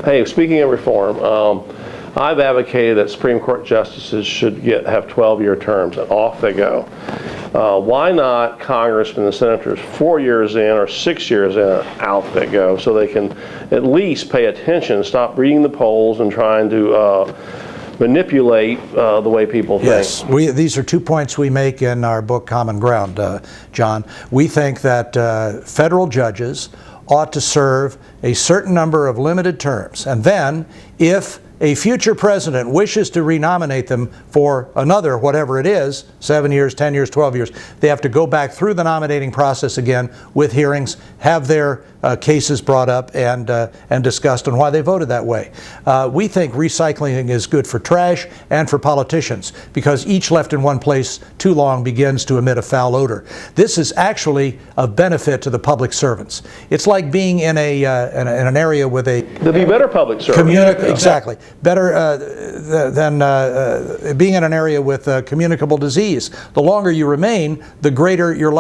Hey, speaking of reform, I've advocated that Supreme Court justices should have 12-year terms, and off they go. Why not congressmen and senators 4 years in or 6 years in, out they go, so they can at least pay attention, stop reading the polls and trying to manipulate the way people think. Yes, these are 2 points we make in our book Common Ground, John. We think that federal judges ought to serve a certain number of limited terms, and then if a future president wishes to renominate them for another, whatever it is, 7 years, 10 years, 12 years, they have to go back through the nominating process again with hearings, have their cases brought up and discussed and why they voted that way. We think recycling is good for trash and for politicians, because each left in one place too long begins to emit a foul odor. This is actually of benefit to the public servants. It's like being in an area with a... They'll be better public servants. Exactly. Better than being in an area with communicable disease. The longer you remain, the greater the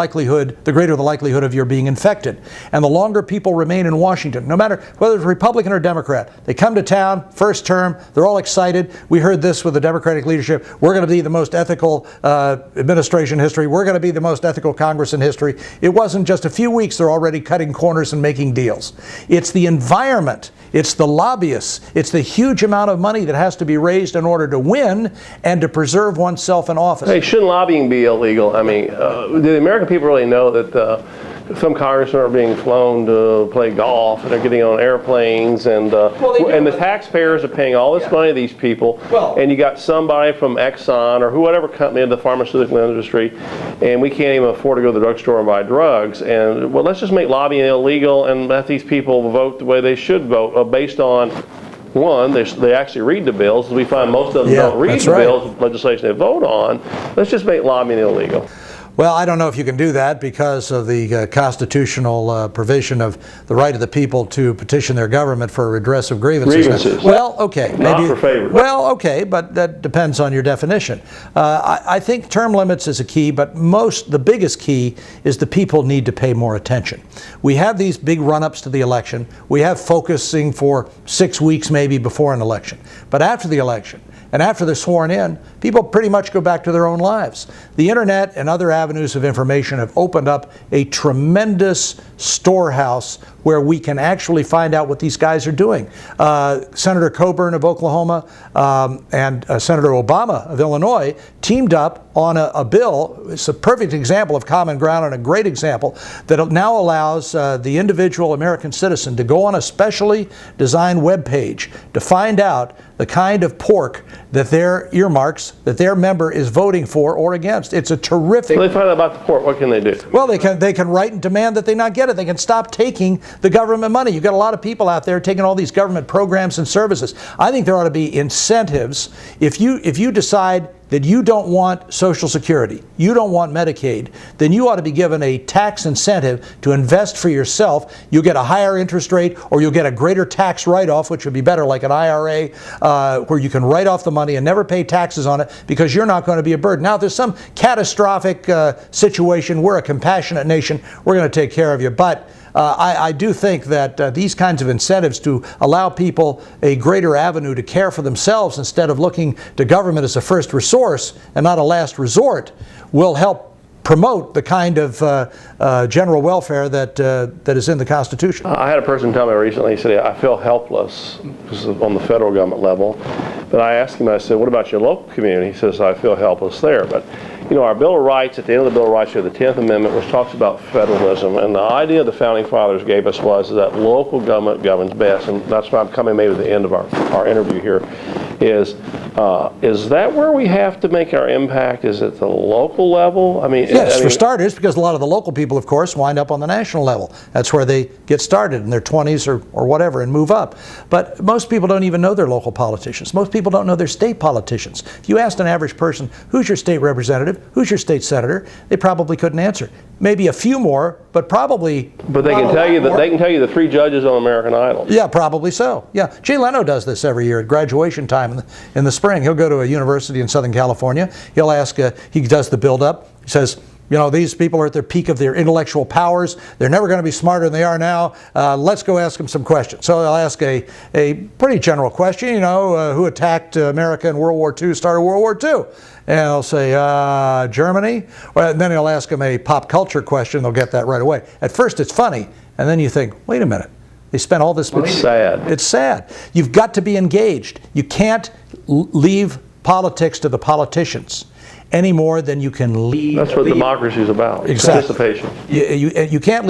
likelihood of your being infected. And the longer people remain in Washington, no matter whether it's Republican or Democrat, they come to town, first term, they're all excited. We heard this with the Democratic leadership. We're going to be the most ethical administration in history. We're going to be the most ethical Congress in history. It wasn't just a few weeks, they're already cutting corners and making deals. It's the environment, it's the lobbyists, it's the huge amount of money that has to be raised in order to win and to preserve oneself in office. Hey, shouldn't lobbying be illegal? I mean, do the American people really know that some congressmen are being flown to play golf and they're getting on airplanes and the taxpayers are paying all this money to these people, and you got somebody from Exxon or whatever company in the pharmaceutical industry, and we can't even afford to go to the drugstore and buy drugs, and well, let's just make lobbying illegal and let these people vote the way they should vote, based on one, they actually read the bills. We find most of them don't read the bills, legislation they vote on. Let's just make lobbying illegal. Well, I don't know if you can do that because of the constitutional provision of the right of the people to petition their government for a redress of grievances. Well, okay. Not for favor. Well, okay, but that depends on your definition. I think term limits is a key, but the biggest key is the people need to pay more attention. We have these big run-ups to the election. We have focusing for 6 weeks maybe before an election. But after the election, and after they're sworn in, people pretty much go back to their own lives. The internet and other avenues of information have opened up a tremendous storehouse where we can actually find out what these guys are doing. Senator Coburn of Oklahoma and Senator Obama of Illinois teamed up on a bill. It's a perfect example of common ground and a great example that now allows the individual American citizen to go on a specially designed web page to find out the kind of pork that their earmarks, that their member is voting for or against. It's a terrific... When they find out about the pork, what can they do? Well, they can write and demand that they not get it. They can stop taking the government money. You've got a lot of people out there taking all these government programs and services. I think there ought to be incentives. If you decide that you don't want Social Security, you don't want Medicaid, then you ought to be given a tax incentive to invest for yourself. You'll get a higher interest rate, or you'll get a greater tax write-off, which would be better, like an IRA, where you can write off the money and never pay taxes on it because you're not going to be a burden. Now, if there's some catastrophic situation, we're a compassionate nation, we're going to take care of you. But I do think that these kinds of incentives to allow people a greater avenue to care for themselves instead of looking to government as a first resource and not a last resort will help promote the kind of general welfare that is in the Constitution. I had a person tell me recently, he said, I feel helpless, this is on the federal government level. But I asked him, I said, what about your local community? He says, I feel helpless there. But you know, our Bill of Rights, at the end of the Bill of Rights, you have the 10th Amendment, which talks about federalism. And the idea the Founding Fathers gave us was that local government governs best. And that's why I'm coming maybe to the end of our interview here, is that where we have to make our impact? Is it the local level? I mean, yes, for starters, because a lot of the local people, of course, wind up on the national level. That's where they get started in their 20s or whatever and move up. But most people don't even know their local politicians. Most people don't know their state politicians. If you asked an average person, who's your state representative, who's your state senator, they probably couldn't answer. Maybe a few more, but probably. But they can tell you that they can tell you the 3 judges on American Idol. Yeah, probably so. Yeah, Jay Leno does this every year at graduation time in the spring. He'll go to a university in Southern California. He'll ask. He does the build-up. He says, You know, these people are at their peak of their intellectual powers. They're never going to be smarter than they are now. Let's go ask them some questions. So they'll ask a pretty general question, you know, who attacked America in World War II, started World War II? And they'll say, Germany. And then they'll ask them a pop culture question. They'll get that right away. At first it's funny, and then you think, wait a minute. They spent all this money. It's sad. It's sad. You've got to be engaged. You can't leave politics to the politicians any more than you can leave. That's what democracy is about. Exactly. Participation. You can't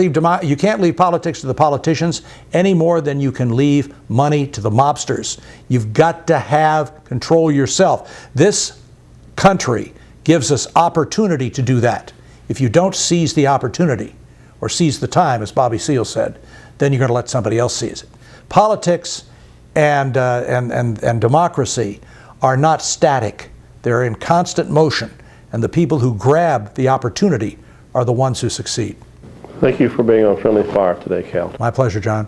leave politics to the politicians any more than you can leave money to the mobsters. You've got to have control yourself. This country gives us opportunity to do that. If you don't seize the opportunity, or seize the time, as Bobby Seale said, then you're going to let somebody else seize it. Politics and democracy are not static. They're in constant motion, and the people who grab the opportunity are the ones who succeed. Thank you for being on Friendly Fire today, Cal. My pleasure, John.